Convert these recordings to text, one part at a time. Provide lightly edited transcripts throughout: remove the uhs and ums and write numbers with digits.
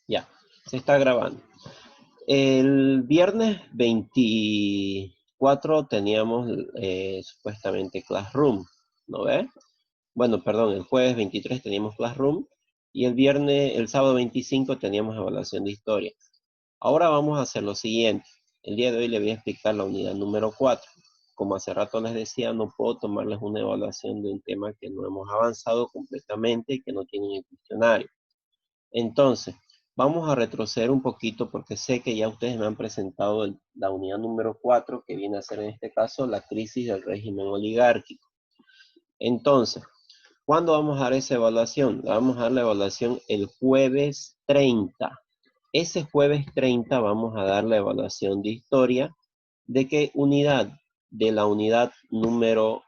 Ya, se está grabando. El viernes 24 teníamos supuestamente Classroom, ¿no ves? Bueno, perdón, el jueves 23 teníamos Classroom y el sábado 25 teníamos evaluación de historia. Ahora vamos a hacer lo siguiente. El día de hoy le voy a explicar la unidad número 4. Como hace rato les decía, no puedo tomarles una evaluación de un tema que no hemos avanzado completamente y que no tienen el cuestionario. Entonces, vamos a retroceder un poquito porque sé que ya ustedes me han presentado la unidad número 4, que viene a ser en este caso la crisis del régimen oligárquico. Entonces, ¿cuándo vamos a dar esa evaluación? Vamos a dar la evaluación el jueves 30. Ese jueves 30 vamos a dar la evaluación de historia. ¿De qué unidad? De la unidad número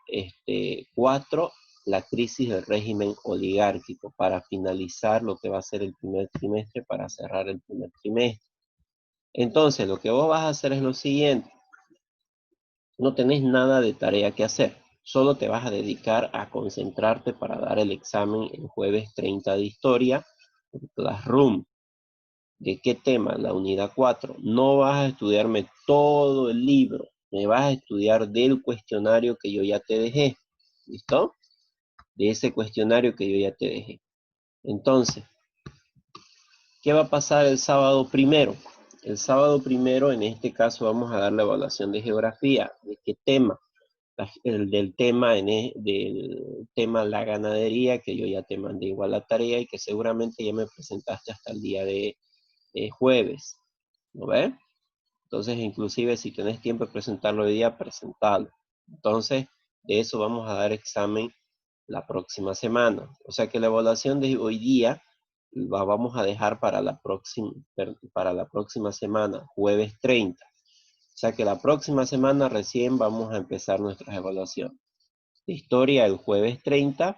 4, la crisis del régimen oligárquico, para finalizar lo que va a ser el primer trimestre, para cerrar el primer trimestre. Entonces, lo que vos vas a hacer es lo siguiente. No tenés nada de tarea que hacer. Solo te vas a dedicar a concentrarte para dar el examen el jueves 30 de historia en Classroom. ¿De qué tema? La unidad 4. No vas a estudiarme todo el libro. Me vas a estudiar del cuestionario que yo ya te dejé. ¿Listo? De ese cuestionario que yo ya te dejé. Entonces, ¿qué va a pasar el sábado primero? El sábado primero, en este caso, vamos a dar la evaluación de geografía. ¿De qué tema? Del tema la ganadería, que yo ya te mandé igual la tarea y que seguramente ya me presentaste hasta el día de jueves. ¿No ves? Entonces, inclusive si tenés tiempo de presentarlo hoy día, presentalo. Entonces, de eso vamos a dar examen la próxima semana. O sea que la evaluación de hoy día la vamos a dejar para la próxima semana, jueves 30. O sea que la próxima semana recién vamos a empezar nuestras evaluaciones. De historia el jueves 30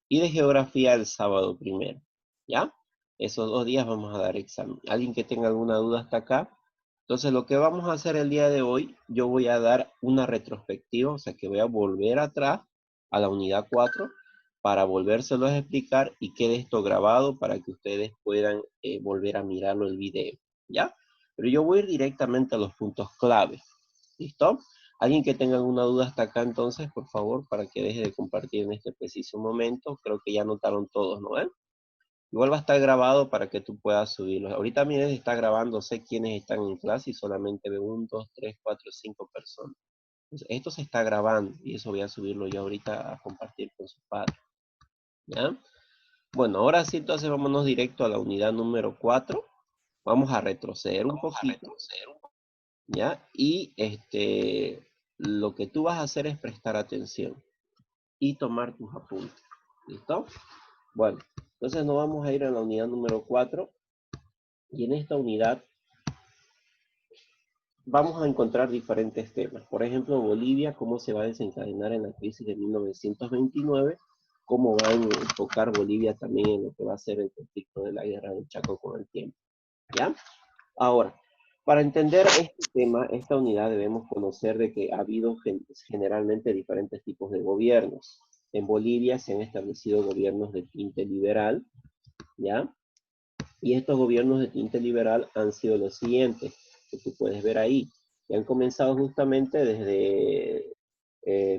y de geografía el sábado primero. ¿Ya? Esos 2 días vamos a dar examen. ¿Alguien que tenga alguna duda hasta acá? Entonces, lo que vamos a hacer el día de hoy, yo voy a dar una retrospectiva, o sea que voy a volver atrás a la unidad 4 para volvérselos a explicar y quede esto grabado para que ustedes puedan volver a mirarlo el video, ¿ya? Pero yo voy a ir directamente a los puntos clave, ¿listo? Alguien que tenga alguna duda hasta acá entonces, por favor, para que deje de compartir en este preciso momento. Creo que ya notaron todos, ¿no? Igual va a estar grabado para que tú puedas subirlo. Ahorita miren, está grabando, sé quiénes están en clase y solamente veo 1, 2, 3, 4, 5 personas. Entonces, esto se está grabando y eso voy a subirlo yo ahorita a compartir con sus padres. ¿Ya? Bueno, ahora sí, entonces vámonos directo a la unidad número 4. Vamos a retroceder un poquito, ¿ya? Y lo que tú vas a hacer es prestar atención y tomar tus apuntes. ¿Listo? Bueno, entonces nos vamos a ir a la unidad número 4 y en esta unidad vamos a encontrar diferentes temas. Por ejemplo, Bolivia, cómo se va a desencadenar en la crisis de 1929, cómo va a enfocar Bolivia también en lo que va a ser el conflicto de la guerra del Chaco con el tiempo. ¿Ya? Ahora, para entender este tema, esta unidad debemos conocer de que ha habido generalmente diferentes tipos de gobiernos. En Bolivia se han establecido gobiernos de tinte liberal, ¿ya? Y estos gobiernos de tinte liberal han sido los siguientes, que tú puedes ver ahí, que han comenzado justamente desde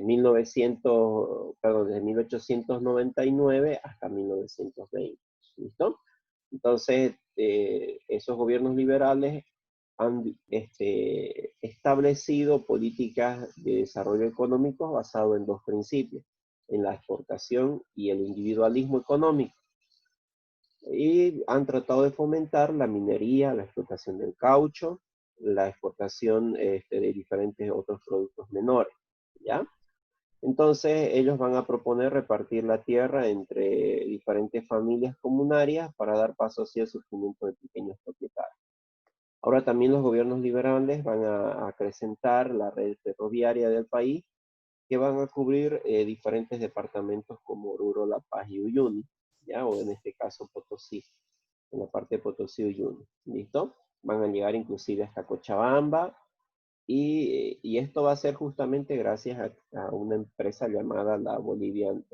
1899 hasta 1920. ¿Listo? Entonces, esos gobiernos liberales han establecido políticas de desarrollo económico basado en dos principios, en la exportación y el individualismo económico. Y han tratado de fomentar la minería, la explotación del caucho, la exportación de diferentes otros productos menores, ¿ya? Entonces ellos van a proponer repartir la tierra entre diferentes familias comunarias para dar paso así al surgimiento de pequeños propietarios. Ahora también los gobiernos liberales van a acrecentar la red ferroviaria del país, que van a cubrir diferentes departamentos como Oruro, La Paz y Uyuni, ¿ya? O en este caso Potosí, en la parte de Potosí y Uyuni, ¿listo? Van a llegar inclusive hasta Cochabamba, y esto va a ser justamente gracias a una empresa llamada la Bolivian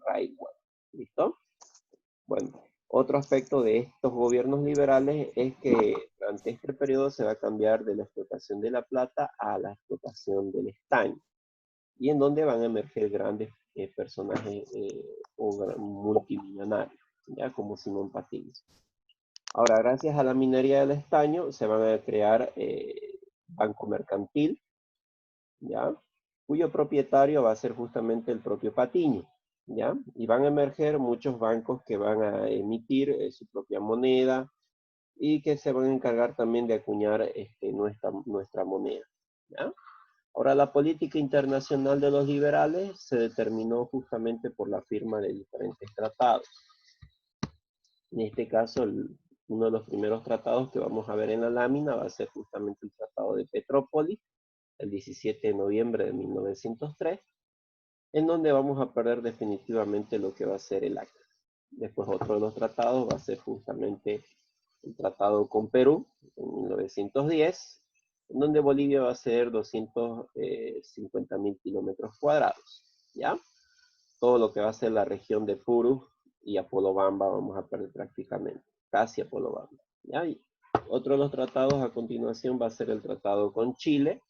Railway, ¿listo? Bueno, Otro aspecto de estos gobiernos liberales es que durante este periodo se va a cambiar de la explotación de la plata a la explotación del estaño, y en donde van a emerger grandes personajes multimillonarios, ya como Simón Patiño. Ahora, gracias a la minería del estaño, se van a crear Banco Mercantil, ¿ya? Cuyo propietario va a ser justamente el propio Patiño, ¿ya? Y van a emerger muchos bancos que van a emitir su propia moneda y que se van a encargar también de acuñar nuestra moneda, ¿ya? Ahora, la política internacional de los liberales se determinó justamente por la firma de diferentes tratados. En este caso, uno de los primeros tratados que vamos a ver en la lámina va a ser justamente el Tratado de Petrópolis, el 17 de noviembre de 1903, en donde vamos a perder definitivamente lo que va a ser el ACA. Después otro de los tratados va a ser justamente el tratado con Perú en 1910, en donde Bolivia va a ser 250.000 kilómetros cuadrados, ¿ya? Todo lo que va a ser la región de Purus y Apolobamba vamos a perder prácticamente, casi Apolobamba, ¿ya? Y otro de los tratados a continuación va a ser el tratado con Chile,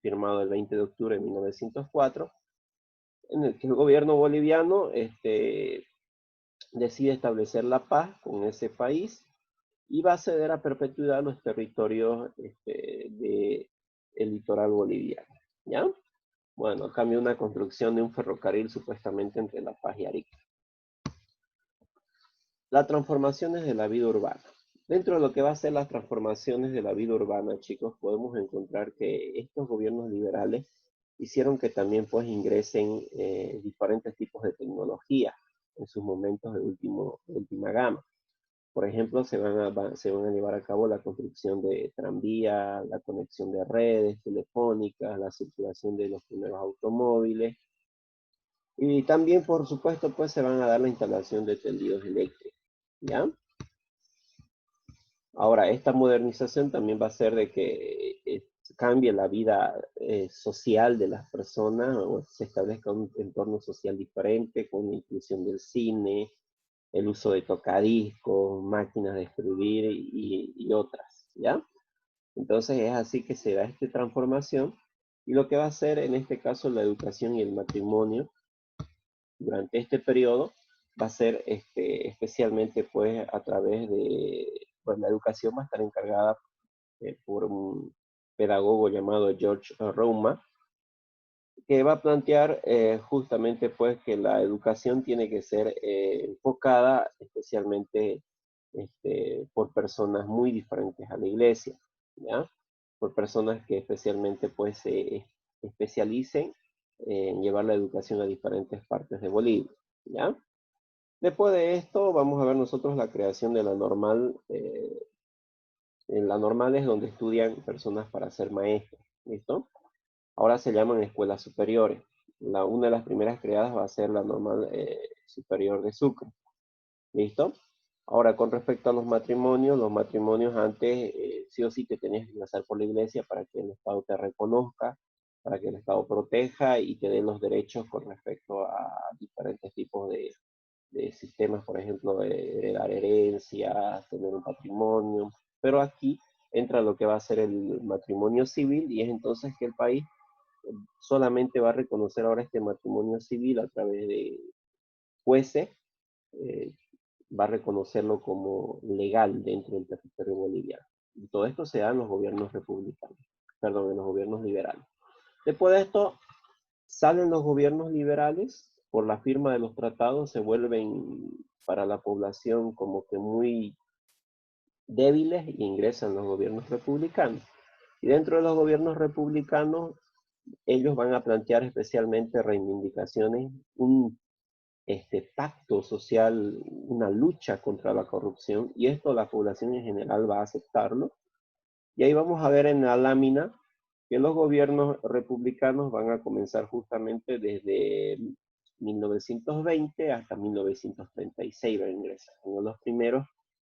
firmado el 20 de octubre de 1904, en el que el gobierno boliviano decide establecer la paz con ese país y va a ceder a perpetuidad los territorios del litoral boliviano, ¿ya? Bueno, a cambio de una construcción de un ferrocarril supuestamente entre La Paz y Arica. Las transformaciones de la vida urbana. Dentro de lo que va a ser las transformaciones de la vida urbana, chicos, podemos encontrar que estos gobiernos liberales hicieron que también pues ingresen diferentes tipos de tecnología en sus momentos de última gama. Por ejemplo, se van a llevar a cabo la construcción de tranvía, la conexión de redes telefónicas, la circulación de los primeros automóviles, y también, por supuesto, pues se van a dar la instalación de tendidos eléctricos, ¿ya? Ahora, esta modernización también va a hacer de que cambie la vida social de las personas, o se establezca un entorno social diferente, con la inclusión del cine, el uso de tocadiscos, máquinas de escribir y otras, ¿ya? Entonces es así que se da esta transformación, y lo que va a hacer en este caso la educación y el matrimonio durante este periodo va a ser especialmente pues a través de, pues la educación va a estar encargada por un pedagogo llamado George Roma, que va a plantear justamente pues que la educación tiene que ser enfocada especialmente por personas muy diferentes a la iglesia, ¿ya? Por personas que especialmente pues se especialicen en llevar la educación a diferentes partes de Bolivia, ¿ya? Después de esto vamos a ver nosotros la creación de la normal. En la normal es donde estudian personas para ser maestros, ¿listo? Ahora se llaman escuelas superiores. Una de las primeras creadas va a ser la normal superior de Sucre. ¿Listo? Ahora, con respecto a los matrimonios antes sí o sí te tenías que casar por la iglesia para que el Estado te reconozca, para que el Estado proteja y te dé los derechos con respecto a diferentes tipos de sistemas, por ejemplo, de heredar herencias, tener un patrimonio. Pero aquí entra lo que va a ser el matrimonio civil, y es entonces que el país solamente va a reconocer ahora este matrimonio civil a través de jueces, eh, va a reconocerlo como legal dentro del territorio boliviano. Y todo esto se da en los gobiernos republicanos, perdón, en los gobiernos liberales. Después de esto, salen los gobiernos liberales, por la firma de los tratados se vuelven para la población como que muy débiles y ingresan los gobiernos republicanos. Y dentro de los gobiernos republicanos, ellos van a plantear especialmente reivindicaciones, un pacto social, una lucha contra la corrupción, y esto la población en general va a aceptarlo. Y ahí vamos a ver en la lámina que los gobiernos republicanos van a comenzar justamente desde 1920 hasta 1936 va a ingresar. Uno de los primeros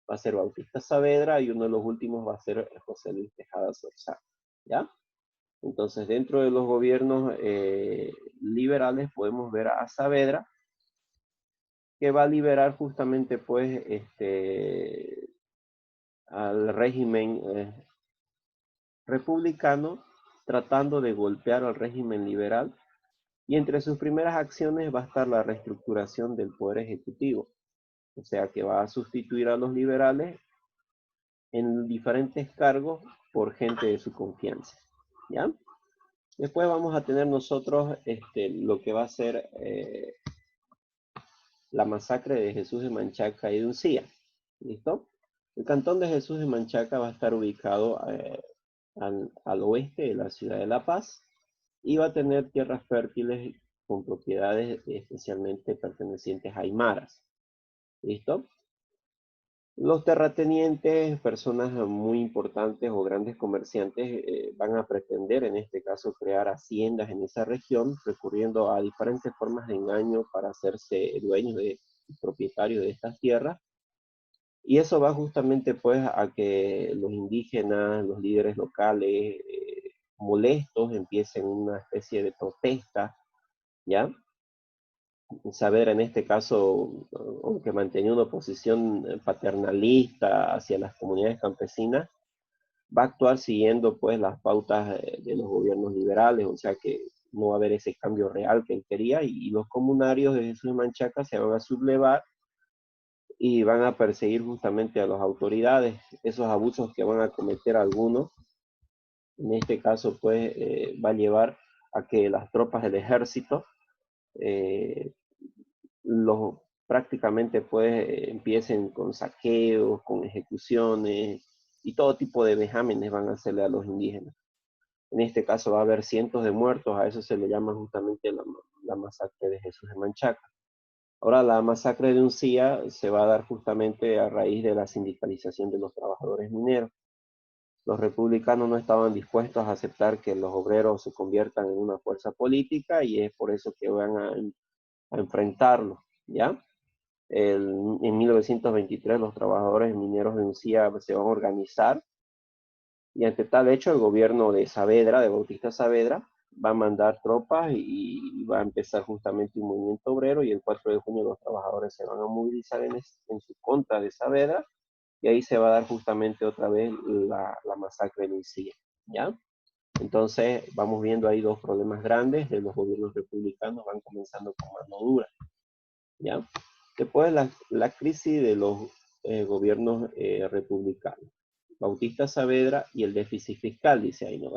va a ser Bautista Saavedra y uno de los últimos va a ser José Luis Tejada Sorzano, ¿ya? Entonces, dentro de los gobiernos liberales podemos ver a Saavedra, que va a liberar justamente pues al régimen republicano, tratando de golpear al régimen liberal, y entre sus primeras acciones va a estar la reestructuración del poder ejecutivo, o sea que va a sustituir a los liberales en diferentes cargos por gente de su confianza, ¿ya? Después vamos a tener nosotros lo que va a ser la masacre de Jesús de Manchaca y de Uncía, ¿listo? El cantón de Jesús de Manchaca va a estar ubicado al oeste de la ciudad de La Paz y va a tener tierras fértiles con propiedades especialmente pertenecientes a aymaras, ¿listo? Los terratenientes, personas muy importantes o grandes comerciantes, van a pretender en este caso crear haciendas en esa región, recurriendo a diferentes formas de engaño para hacerse dueños de propietarios de estas tierras. Y eso va justamente pues a que los indígenas, los líderes locales, molestos, empiecen una especie de protesta, ¿ya? Saavedra en este caso, aunque mantenía una posición paternalista hacia las comunidades campesinas, va a actuar siguiendo pues las pautas de los gobiernos liberales, o sea que no va a haber ese cambio real que él quería, y los comunarios de Jesús de Manchaca se van a sublevar y van a perseguir justamente a las autoridades, esos abusos que van a cometer algunos, en este caso pues va a llevar a que las tropas del ejército eh, los prácticamente pues empiecen con saqueos, con ejecuciones y todo tipo de vejámenes van a hacerle a los indígenas. En este caso va a haber cientos de muertos, a eso se le llama justamente la masacre de Jesús de Manchaca. Ahora, la masacre de Uncía se va a dar justamente a raíz de la sindicalización de los trabajadores mineros. Los republicanos no estaban dispuestos a aceptar que los obreros se conviertan en una fuerza política y es por eso que van a enfrentarlo, ¿ya? En 1923 los trabajadores mineros de Uncía se van a organizar y ante tal hecho el gobierno de Saavedra, de Bautista Saavedra, va a mandar tropas y va a empezar justamente un movimiento obrero y el 4 de junio los trabajadores se van a movilizar en su contra de Saavedra y ahí se va a dar justamente otra vez la masacre de Uncía, ¿ya? Entonces vamos viendo ahí dos problemas grandes de los gobiernos republicanos, van comenzando con mano dura, ¿ya? Después la crisis de los gobiernos republicanos. Bautista Saavedra y el déficit fiscal, dice ahí, ¿no?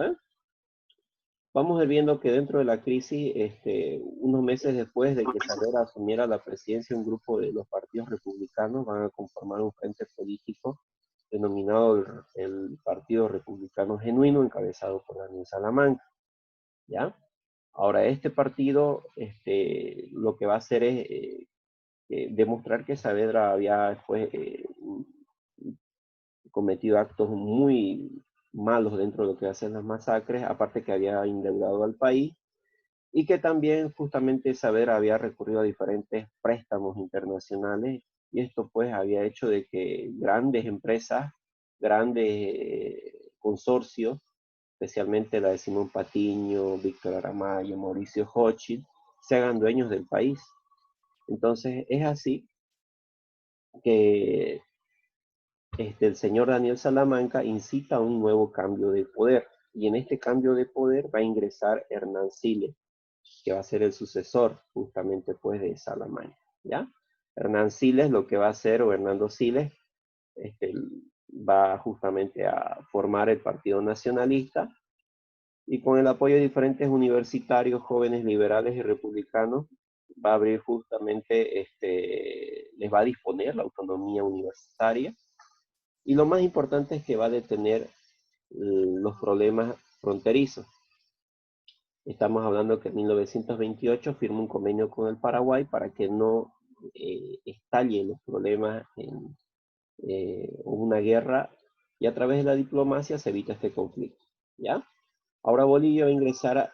Vamos a ir viendo que dentro de la crisis, unos meses después de que Saavedra asumiera la presidencia, un grupo de los partidos republicanos van a conformar un frente político denominado el Partido Republicano Genuino, encabezado por Daniel Salamanca, ¿ya? Ahora, este partido lo que va a hacer es demostrar que Saavedra había después cometido actos muy malos dentro de lo que hacen las masacres, aparte que había endeudado al país y que también justamente Saavedra había recurrido a diferentes préstamos internacionales y esto pues había hecho de que grandes empresas, grandes consorcios, especialmente la de Simón Patiño, Víctor Aramayo, Mauricio Hochschild, se hagan dueños del país. Entonces es así que el señor Daniel Salamanca incita a un nuevo cambio de poder. Y en este cambio de poder va a ingresar Hernán Siles, que va a ser el sucesor justamente pues de Salamanca, ¿ya? Hernán Siles lo que va a hacer, o Hernando Siles, este, va justamente a formar el Partido Nacionalista y con el apoyo de diferentes universitarios, jóvenes liberales y republicanos, va a abrir justamente, les va a disponer la autonomía universitaria y lo más importante es que va a detener los problemas fronterizos. Estamos hablando que en 1928 firma un convenio con el Paraguay para que no estallen los problemas en una guerra y a través de la diplomacia se evita este conflicto, ¿ya? Ahora Bolivia va a ingresar,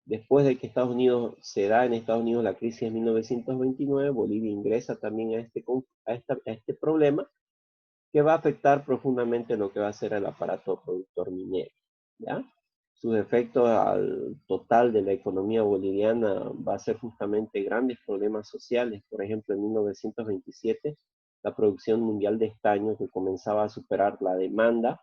después de que Estados Unidos se da en Estados Unidos la crisis de 1929, Bolivia ingresa también a este problema que va a afectar profundamente lo que va a ser el aparato productor minero, ¿ya? sus efectos al total de la economía boliviana va a ser justamente grandes problemas sociales. Por ejemplo, en 1927, la producción mundial de estaño, que comenzaba a superar la demanda,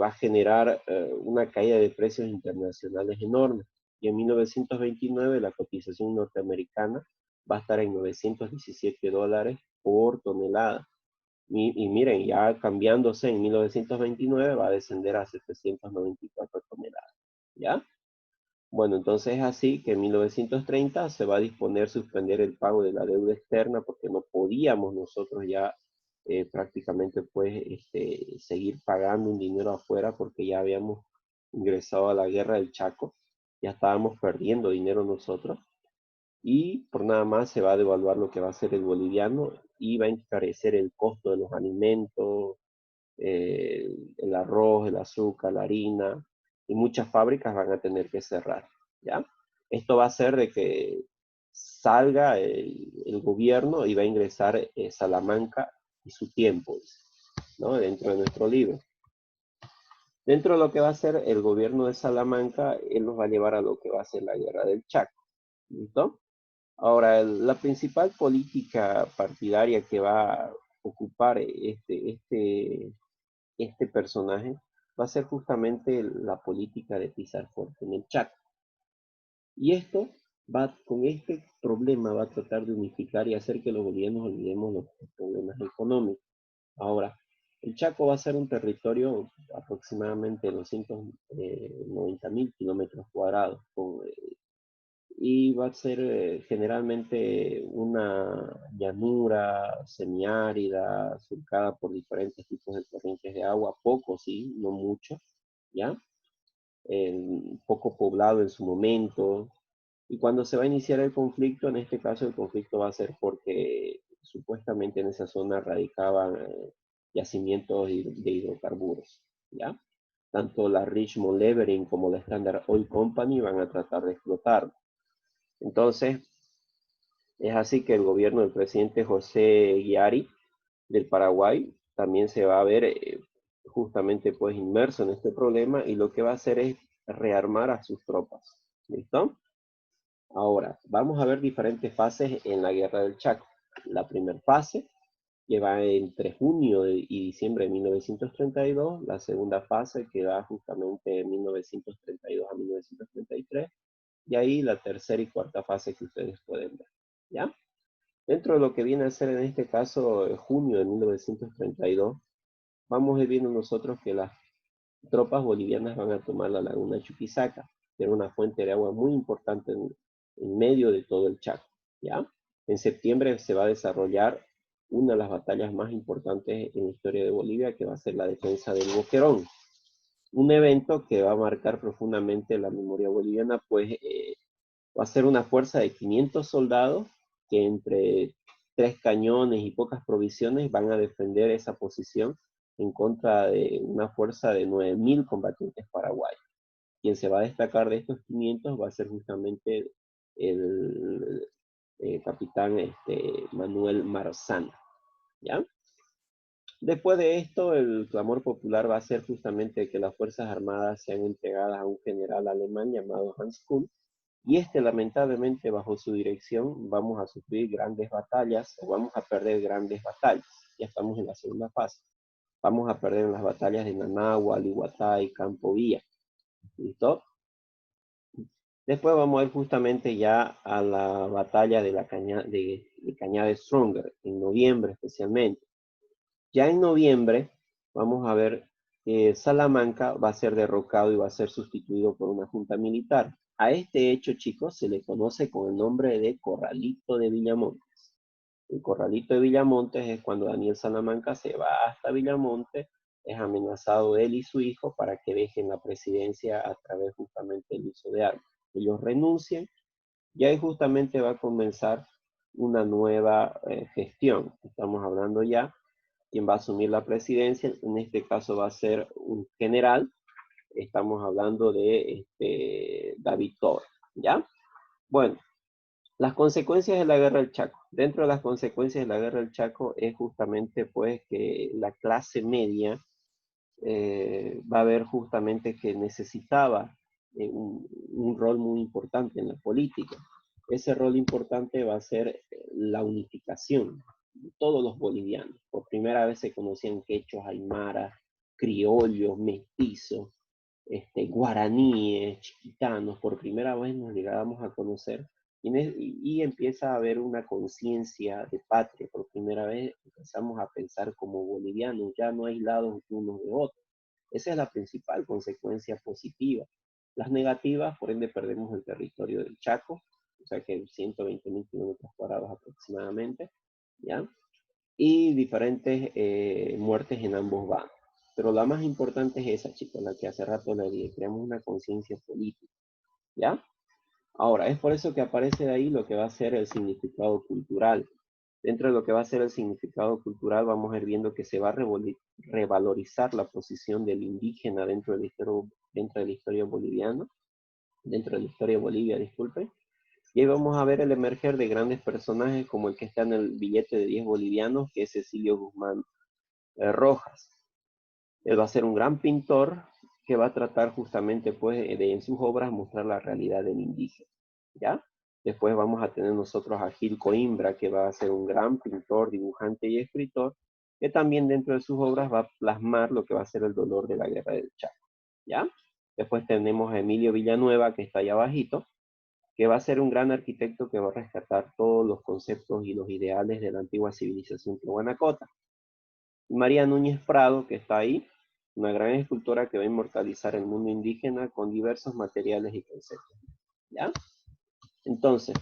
va a generar una caída de precios internacionales enorme. Y en 1929 la cotización norteamericana va a estar en $917 por tonelada. Y miren, ya cambiándose en 1929 va a descender a 794 toneladas. ¿Ya? Bueno, entonces es así que en 1930 se va a disponer suspender el pago de la deuda externa porque no podíamos nosotros ya prácticamente pues seguir pagando un dinero afuera porque ya habíamos ingresado a la guerra del Chaco, ya estábamos perdiendo dinero nosotros y por nada más se va a devaluar lo que va a ser el boliviano y va a encarecer el costo de los alimentos, el arroz, el azúcar, la harina, y muchas fábricas van a tener que cerrar, ¿ya? Esto va a hacer de que salga el gobierno y va a ingresar Salamanca y su tiempo, ¿no? Dentro de nuestro libro. Dentro de lo que va a ser el gobierno de Salamanca, él nos va a llevar a lo que va a ser la guerra del Chaco, ¿listo? Ahora, la principal política partidaria que va a ocupar este personaje va a ser justamente la política de pisar fuerte en el Chaco. Y esto con este problema va a tratar de unificar y hacer que los bolivianos olvidemos los problemas económicos. Ahora, el Chaco va a ser un territorio aproximadamente de 290.000 kilómetros cuadrados, y va a ser generalmente una llanura semiárida, surcada por diferentes tipos de corrientes de agua, poco, sí, no mucho, ¿ya? Poco poblado en su momento. Y cuando se va a iniciar el conflicto, en este caso el conflicto va a ser porque supuestamente en esa zona radicaban yacimientos de hidrocarburos, ¿ya? Tanto la Richmond Levering como la Standard Oil Company van a tratar de explotarlo. Entonces, es así que el gobierno del presidente José Guiari del Paraguay también se va a ver justamente pues inmerso en este problema y lo que va a hacer es rearmar a sus tropas. ¿Listo? Ahora, vamos a ver diferentes fases en la guerra del Chaco. La primera fase, que va entre junio y diciembre de 1932, la segunda fase que va justamente de 1932 a 1933, y ahí la tercera y cuarta fase que ustedes pueden ver, ¿ya? Dentro de lo que viene a ser en este caso junio de 1932, vamos a ir viendo nosotros que las tropas bolivianas van a tomar la laguna Chuquisaca, que era una fuente de agua muy importante en medio de todo el Chaco, ¿ya? En septiembre se va a desarrollar una de las batallas más importantes en la historia de Bolivia, que va a ser la defensa del Boquerón. Un evento que va a marcar profundamente la memoria boliviana, pues va a ser una fuerza de 500 soldados que entre 3 cañones y pocas provisiones van a defender esa posición en contra de una fuerza de 9.000 combatientes paraguayos. Quien se va a destacar de estos 500 va a ser justamente el capitán Manuel Marzana, ¿ya? Después de esto, el clamor popular va a ser justamente que las Fuerzas Armadas sean entregadas a un general alemán llamado Hans Kuhn, y lamentablemente bajo su dirección vamos a sufrir grandes batallas o vamos a perder grandes batallas. Ya estamos en la segunda fase. Vamos a perder en las batallas de Nanagua, Iguatá y Campo Villa. ¿Listo? Después vamos a ir justamente ya a la batalla de Cañada Stronger, en noviembre especialmente. Ya en noviembre vamos a ver que Salamanca va a ser derrocado y va a ser sustituido por una junta militar. A este hecho, chicos, se le conoce con el nombre de Corralito de Villamontes. El Corralito de Villamontes es cuando Daniel Salamanca se va hasta Villamonte, es amenazado él y su hijo para que dejen la presidencia a través justamente del uso de armas. Ellos renuncian y ahí justamente va a comenzar una nueva gestión. Estamos hablando ya, quien va a asumir la presidencia, en este caso va a ser un general. Estamos hablando de David Toro, ¿ya? Bueno, las consecuencias de la guerra del Chaco. Dentro de las consecuencias de la guerra del Chaco es justamente pues que la clase media va a ver justamente que necesitaba un rol muy importante en la política. Ese rol importante va a ser la unificación de todos los bolivianos. Por primera vez se conocían quechuas, aymaras, criollos, mestizos, guaraníes, chiquitanos. Por primera vez nos llegábamos a conocer y empieza a haber una conciencia de patria. Por primera vez empezamos a pensar como bolivianos, ya no aislados unos de otros. Esa es la principal consecuencia positiva. Las negativas, por ende, perdemos el territorio del Chaco, o sea que 120.000 kilómetros cuadrados aproximadamente, ¿ya? Y diferentes muertes en ambos bandos. Pero la más importante es esa, chicos, la que hace rato le dije, creamos una conciencia política, ¿ya? Ahora, es por eso que aparece de ahí lo que va a ser el significado cultural. Dentro de lo que va a ser el significado cultural, vamos a ir viendo que se va a revalorizar la posición del indígena dentro de la historia boliviana, dentro de la historia de Bolivia, disculpe. Y ahí vamos a ver el emerger de grandes personajes como el que está en el billete de 10 bolivianos, que es Cecilio Guzmán Rojas. Él va a ser un gran pintor que va a tratar justamente pues, de en sus obras mostrar la realidad del indígena, ¿ya? Después vamos a tener nosotros a Gil Coimbra, que va a ser un gran pintor, dibujante y escritor, que también dentro de sus obras va a plasmar lo que va a ser el dolor de la guerra del Chaco, ¿ya? Después tenemos a Emilio Villanueva, que está allá abajito, que va a ser un gran arquitecto que va a rescatar todos los conceptos y los ideales de la antigua civilización tiahuanacota. María Núñez Prado, que está ahí, una gran escultora que va a inmortalizar el mundo indígena con diversos materiales y conceptos, ¿ya? Entonces,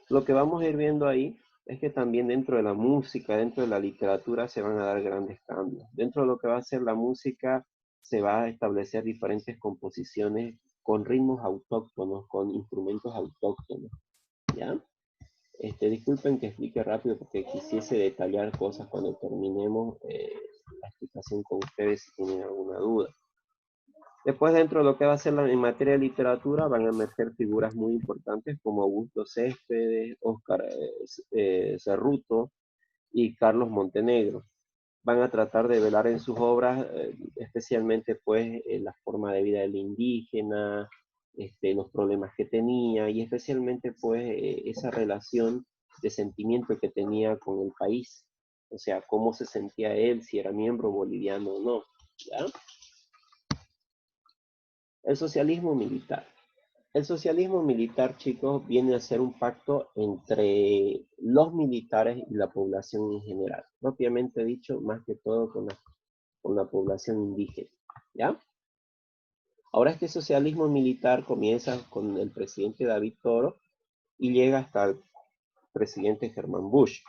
lo que vamos a ir viendo ahí es que también dentro de la música, dentro de la literatura, se van a dar grandes cambios. Dentro de lo que va a ser la música, se va a establecer diferentes composiciones con ritmos autóctonos, con instrumentos autóctonos, ¿ya? Disculpen que explique rápido porque quisiese detallar cosas cuando terminemos la explicación con ustedes si tienen alguna duda. Después, dentro de lo que va a ser en materia de literatura, van a emerger figuras muy importantes como Augusto Céspedes, Óscar Cerruto y Carlos Montenegro. Van a tratar de velar en sus obras, especialmente pues la forma de vida del indígena, los problemas que tenía y especialmente pues esa relación de sentimiento que tenía con el país. O sea, cómo se sentía él, si era miembro boliviano o no, ¿ya? El socialismo militar. El socialismo militar, chicos, viene a ser un pacto entre los militares y la población en general. Propiamente dicho, más que todo con la población indígena. ¿Ya? Ahora este socialismo militar comienza con el presidente David Toro y llega hasta el presidente Germán Bush.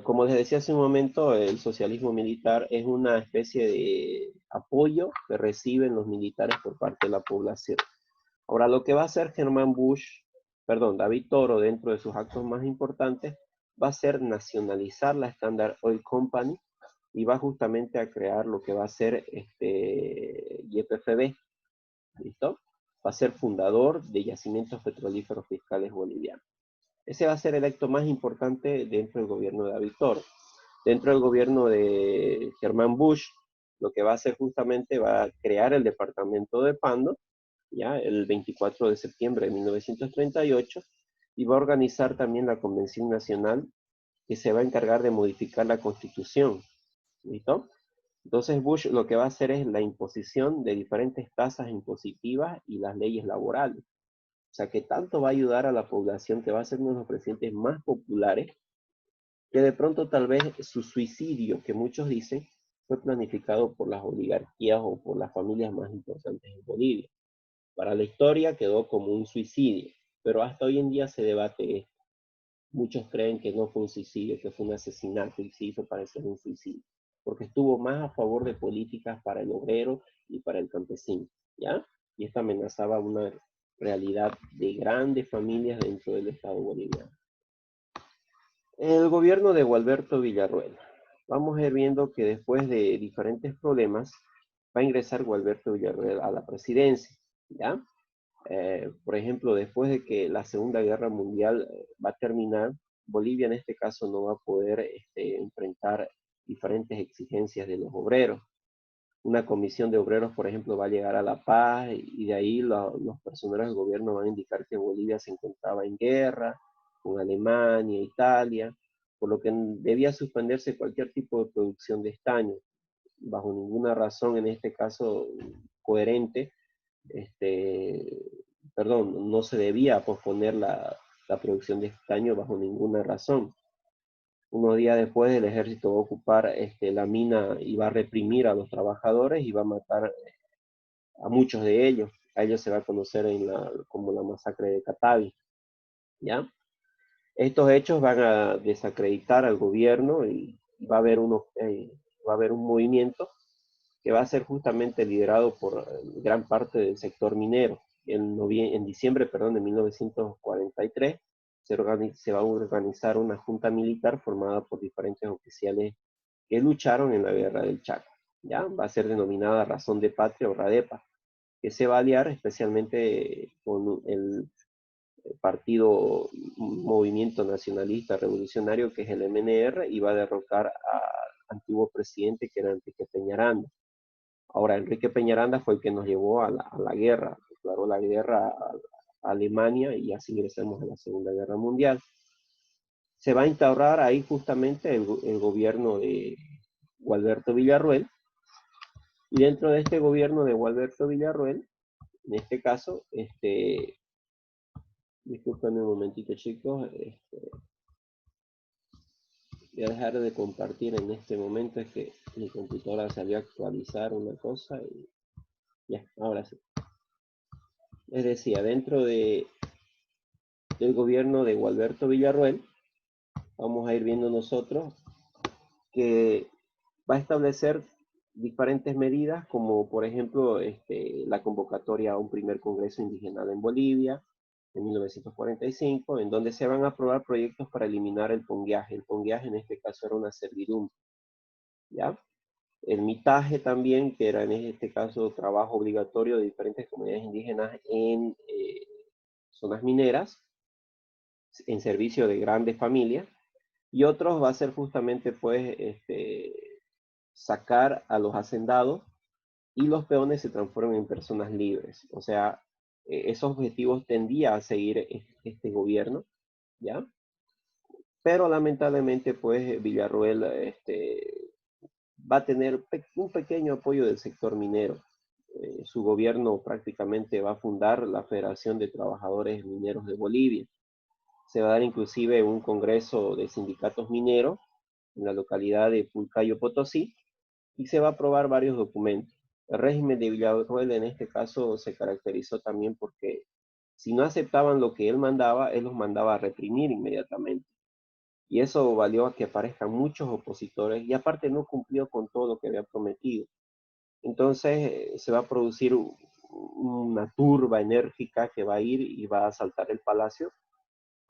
Como les decía hace un momento, el socialismo militar es una especie de apoyo que reciben los militares por parte de la población. Ahora, lo que va a hacer David Toro, dentro de sus actos más importantes, va a ser nacionalizar la Standard Oil Company y va justamente a crear lo que va a ser YPFB, ¿listo? Va a ser fundador de Yacimientos Petrolíferos Fiscales Bolivianos. Ese va a ser el acto más importante dentro del gobierno de David Toro. Dentro del gobierno de Germán Bush, lo que va a hacer justamente va a crear el departamento de Pando, ya el 24 de septiembre de 1938, y va a organizar también la Convención Nacional que se va a encargar de modificar la Constitución. ¿Listo? Entonces Bush lo que va a hacer es la imposición de diferentes tasas impositivas y las leyes laborales. O sea que tanto va a ayudar a la población que va a ser uno de los presidentes más populares, que de pronto tal vez su suicidio, que muchos dicen, fue planificado por las oligarquías o por las familias más importantes en Bolivia. Para la historia quedó como un suicidio, pero hasta hoy en día se debate esto. Muchos creen que no fue un suicidio, que fue un asesinato y se hizo parecer un suicidio, porque estuvo más a favor de políticas para el obrero y para el campesino, ¿ya? Y esto amenazaba una realidad de grandes familias dentro del Estado boliviano. El gobierno de Gualberto Villarruel. Vamos a ir viendo que después de diferentes problemas va a ingresar Gualberto Villarruel a la presidencia, ¿ya? Por ejemplo, después de que la Segunda Guerra Mundial va a terminar, Bolivia en este caso no va a poder enfrentar diferentes exigencias de los obreros. Una comisión de obreros, por ejemplo, va a llegar a La Paz y de ahí los personeros del gobierno van a indicar que Bolivia se encontraba en guerra con Alemania, Italia, por lo que debía suspenderse cualquier tipo de producción de estaño, bajo ninguna razón, en este caso coherente, no se debía posponer la producción de estaño bajo ninguna razón. Unos días después el ejército va a ocupar la mina y va a reprimir a los trabajadores y va a matar a muchos de ellos. A ellos se va a conocer como la masacre de Catavi, ¿ya? Estos hechos van a desacreditar al gobierno y va a haber, va a haber un movimiento que va a ser justamente liderado por gran parte del sector minero. En diciembre de 1943 se va a organizar una junta militar formada por diferentes oficiales que lucharon en la guerra del Chaco. ¿Ya? Va a ser denominada Razón de Patria o RADEPA, que se va a aliar especialmente con el partido Movimiento Nacionalista Revolucionario, que es el MNR, y va a derrocar al antiguo presidente, que era Enrique Peñaranda. Ahora, Enrique Peñaranda fue el que nos llevó a la guerra, declaró la guerra a Alemania y así ingresamos a la Segunda Guerra Mundial. Se va a instaurar ahí justamente el gobierno de Gualberto Villarroel, y dentro de este gobierno de Gualberto Villarroel, en este caso, disculpen un momentito, chicos, voy a dejar de compartir en este momento, es que mi computadora salió a actualizar una cosa y ya, ahora sí. Les decía, dentro del gobierno de Gualberto Villarroel, vamos a ir viendo nosotros que va a establecer diferentes medidas, como por ejemplo la convocatoria a un primer Congreso Indigenal en Bolivia, en 1945, en donde se van a aprobar proyectos para eliminar el pongueaje. El pongueaje en este caso era una servidumbre, ¿ya? El mitaje también, que era en este caso trabajo obligatorio de diferentes comunidades indígenas en zonas mineras, en servicio de grandes familias, y otros va a ser justamente pues sacar a los hacendados y los peones se transformen en personas libres. O sea, esos objetivos tendía a seguir este gobierno, ¿ya? Pero lamentablemente pues Villarroel va a tener un pequeño apoyo del sector minero. Su gobierno prácticamente va a fundar la Federación de Trabajadores Mineros de Bolivia. Se va a dar inclusive un congreso de sindicatos mineros en la localidad de Pulcayo, Potosí, y se va a aprobar varios documentos. El régimen de Villarroel en este caso se caracterizó también porque si no aceptaban lo que él los mandaba a reprimir inmediatamente. Y eso valió a que aparezcan muchos opositores y aparte no cumplió con todo lo que había prometido. Entonces se va a producir una turba enérgica que va a ir y va a asaltar el palacio,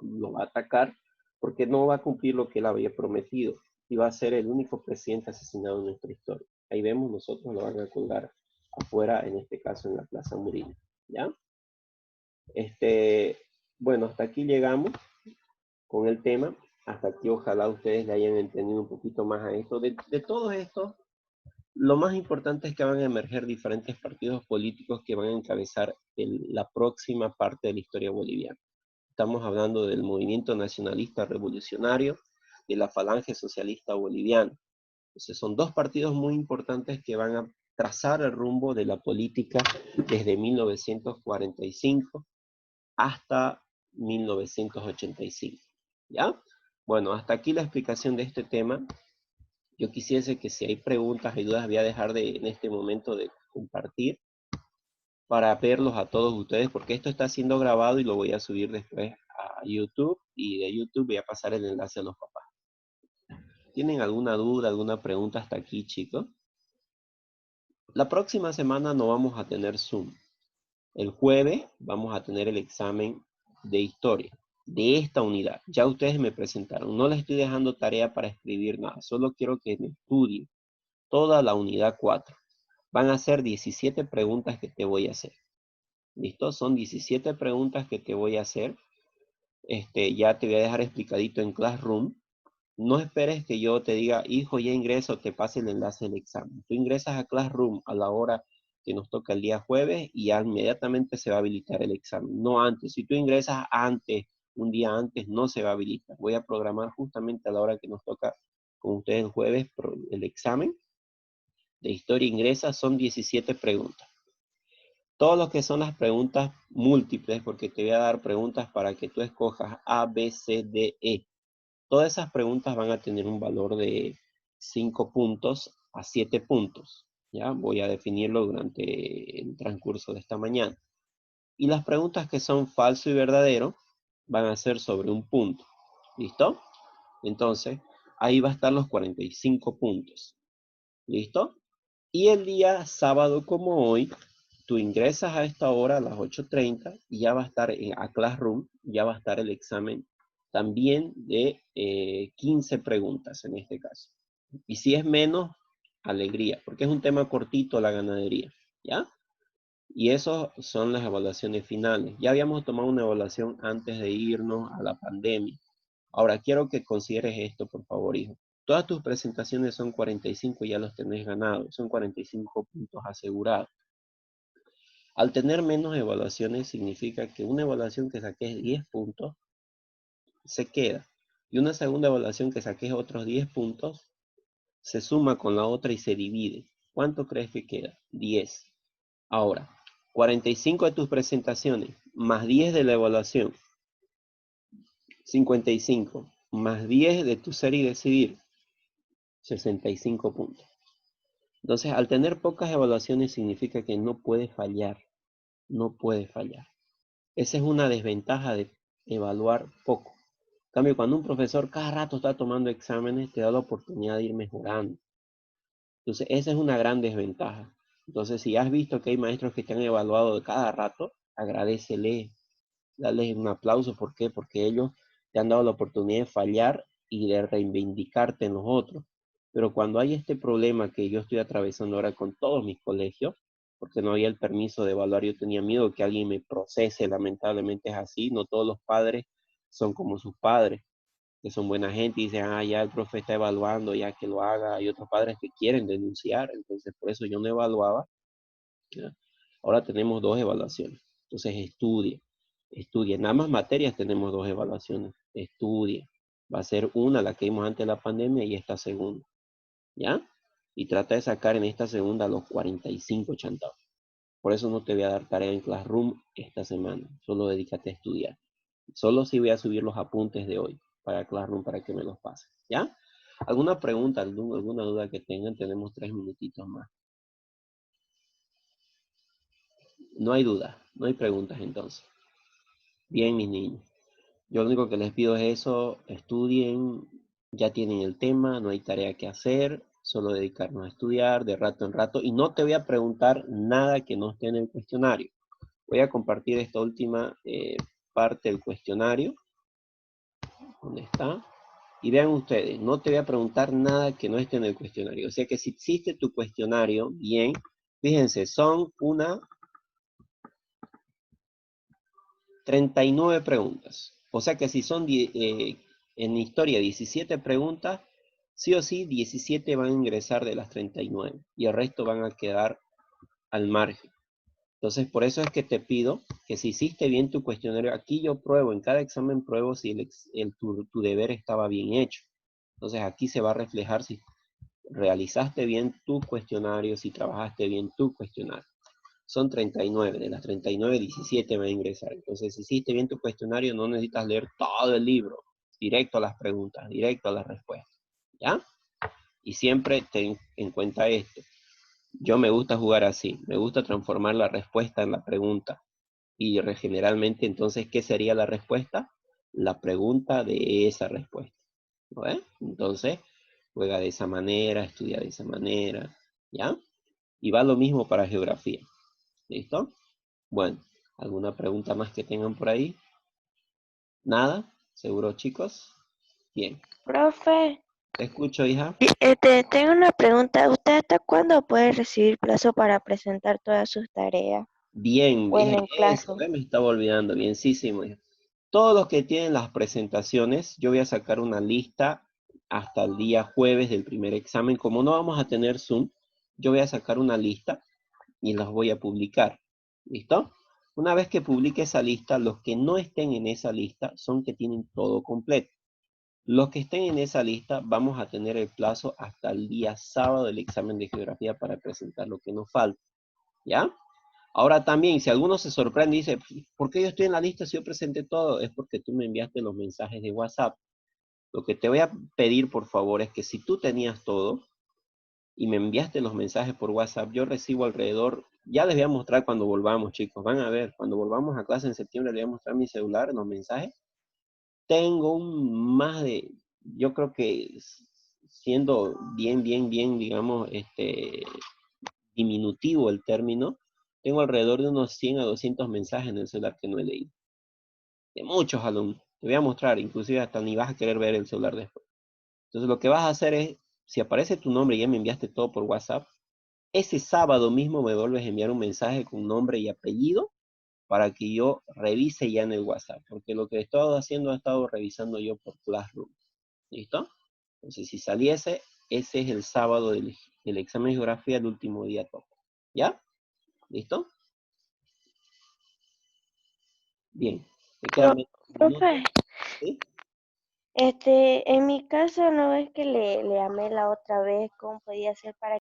lo va a atacar porque no va a cumplir lo que él había prometido y va a ser el único presidente asesinado en nuestra historia. Ahí vemos, nosotros lo van a colgar afuera, en este caso en la Plaza Murillo, ¿ya? Bueno, hasta aquí llegamos con el tema. Hasta aquí ojalá ustedes le hayan entendido un poquito más a esto. De todo esto, lo más importante es que van a emerger diferentes partidos políticos que van a encabezar la próxima parte de la historia boliviana. Estamos hablando del Movimiento Nacionalista Revolucionario, de la Falange Socialista Boliviana. Entonces son dos partidos muy importantes que van a trazar el rumbo de la política desde 1945 hasta 1985. ¿Ya? Bueno, hasta aquí la explicación de este tema. Yo quisiese que si hay preguntas y dudas voy a dejar en este momento de compartir para verlos a todos ustedes, porque esto está siendo grabado y lo voy a subir después a YouTube, y de YouTube voy a pasar el enlace a los papás. ¿Tienen alguna duda, alguna pregunta hasta aquí, chicos? La próxima semana no vamos a tener Zoom. El jueves vamos a tener el examen de historia de esta unidad. Ya ustedes me presentaron. No les estoy dejando tarea para escribir nada. Solo quiero que me estudien toda la unidad 4. Van a ser 17 preguntas que te voy a hacer. ¿Listo? Son 17 preguntas que te voy a hacer. Ya te voy a dejar explicadito en Classroom. no esperes que yo te diga, hijo, ya ingreso, te pase el enlace del examen. Tú ingresas a Classroom a la hora que nos toca el día jueves y ya inmediatamente se va a habilitar el examen. No antes. Si tú ingresas antes, un día antes, no se va a habilitar. Voy a programar justamente a la hora que nos toca con ustedes el jueves el examen de historia ingresa. Son 17 preguntas. Todo lo que son las preguntas múltiples, porque te voy a dar preguntas para que tú escojas A, B, C, D, E. Todas esas preguntas van a tener un valor de 5 puntos a 7 puntos. ¿Ya? Voy a definirlo durante el transcurso de esta mañana. Y las preguntas que son falso y verdadero van a ser sobre un punto. ¿Listo? Entonces, ahí va a estar los 45 puntos. ¿Listo? Y el día sábado como hoy, tú ingresas a esta hora a las 8:30 y ya va a estar a Classroom, ya va a estar el examen también de 15 preguntas en este caso. Y si es menos, alegría, porque es un tema cortito la ganadería, ¿ya? Y eso son las evaluaciones finales. Ya habíamos tomado una evaluación antes de irnos a la pandemia. Ahora, quiero que consideres esto, por favor, hijo. Todas tus presentaciones son 45, ya los tenés ganados. Son 45 puntos asegurados. Al tener menos evaluaciones, significa que una evaluación que saques 10 puntos, se queda. Y una segunda evaluación que saques otros 10 puntos, se suma con la otra y se divide. ¿Cuánto crees que queda? 10. Ahora, 45 de tus presentaciones, más 10 de la evaluación, 55, más 10 de tu ser y decidir, 65 puntos. Entonces, al tener pocas evaluaciones significa que no puede fallar. No puede fallar. Esa es una desventaja de evaluar poco. En cambio, cuando un profesor cada rato está tomando exámenes, te da la oportunidad de ir mejorando. Entonces, esa es una gran desventaja. Entonces, si has visto que hay maestros que te han evaluado de cada rato, agradecele, dale un aplauso. ¿Por qué? Porque ellos te han dado la oportunidad de fallar y de reivindicarte en los otros. Pero cuando hay este problema que yo estoy atravesando ahora con todos mis colegios, porque no había el permiso de evaluar, yo tenía miedo que alguien me procese, lamentablemente es así, no todos los padres son como sus padres, que son buena gente y dicen, ya el profe está evaluando, ya que lo haga. Hay otros padres que quieren denunciar, entonces por eso yo no evaluaba. ¿Ya? Ahora tenemos 2 evaluaciones. Entonces estudie. En ambas materias tenemos 2 evaluaciones. Estudie. Va a ser una la que vimos antes de la pandemia y esta segunda. ¿Ya? Y trata de sacar en esta segunda los 45 chantados. Por eso no te voy a dar tarea en Classroom esta semana. Solo dedícate a estudiar. Solo sí voy a subir los apuntes de hoy para Classroom para que me los pases. ¿Ya? ¿Alguna pregunta, alguna duda que tengan? Tenemos 3 minutitos más. No hay duda, no hay preguntas entonces. Bien, mis niños. Yo lo único que les pido es eso, estudien, ya tienen el tema, no hay tarea que hacer, solo dedicarnos a estudiar de rato en rato. Y no te voy a preguntar nada que no esté en el cuestionario. Voy a compartir esta última parte del cuestionario. ¿Dónde está? Y vean ustedes, no te voy a preguntar nada que no esté en el cuestionario. O sea que si existe tu cuestionario, bien, fíjense, son 39 preguntas. O sea que si son en historia 17 preguntas, sí o sí 17 van a ingresar de las 39 y el resto van a quedar al margen. Entonces, por eso es que te pido que si hiciste bien tu cuestionario, aquí yo pruebo, en cada examen pruebo si tu deber estaba bien hecho. Entonces, aquí se va a reflejar si realizaste bien tu cuestionario, si trabajaste bien tu cuestionario. Son 39, de las 39, 17 va a ingresar. Entonces, si hiciste bien tu cuestionario, no necesitas leer todo el libro, directo a las preguntas, directo a las respuestas, ¿ya? Y siempre ten en cuenta esto. Yo me gusta jugar así, me gusta transformar la respuesta en la pregunta. Y generalmente, entonces, ¿qué sería la respuesta? La pregunta de esa respuesta, ¿no ves? Entonces, juega de esa manera, estudia de esa manera, ¿ya? Y va lo mismo para geografía, ¿listo? Bueno, ¿alguna pregunta más que tengan por ahí? ¿Nada? ¿Seguro, chicos? Bien. Profe, Te escucho, hija. tengo una pregunta. ¿Usted hasta cuándo puede recibir plazo para presentar todas sus tareas? Bien, Bueno, bien, en eso, Classroom. me estaba olvidando. Bienísimo, hija. Todos los que tienen las presentaciones, yo voy a sacar una lista hasta el día jueves del primer examen. Como no vamos a tener Zoom, yo voy a sacar una lista y las voy a publicar. ¿Listo? Una vez que publique esa lista, los que no estén en esa lista son que tienen todo completo. Los que estén en esa lista, vamos a tener el plazo hasta el día sábado del examen de geografía para presentar lo que nos falta. ¿Ya? Ahora también, si alguno se sorprende y dice, ¿por qué yo estoy en la lista si yo presenté todo? Es porque tú me enviaste los mensajes de WhatsApp. Lo que te voy a pedir, por favor, es que si tú tenías todo y me enviaste los mensajes por WhatsApp, yo recibo alrededor, ya les voy a mostrar cuando volvamos, chicos, van a ver, cuando volvamos a clase en septiembre, les voy a mostrar mi celular, los mensajes. Tengo más de, yo creo que siendo bien, digamos, diminutivo el término, tengo alrededor de unos 100 a 200 mensajes en el celular que no he leído. De muchos alumnos. Te voy a mostrar, inclusive hasta ni vas a querer ver el celular después. Entonces lo que vas a hacer es, si aparece tu nombre y ya me enviaste todo por WhatsApp, ese sábado mismo me vuelves a enviar un mensaje con nombre y apellido para que yo revise ya en el WhatsApp, porque lo que he estado haciendo he estado revisando yo por Classroom. ¿Listo? Entonces, si saliese, ese es el sábado del examen de geografía, el último día toca. ¿Ya? ¿Listo? Bien. ¿Te quedan 20 minutos? Profe, ¿Sí? en mi caso no es que le llamé la otra vez cómo podía hacer para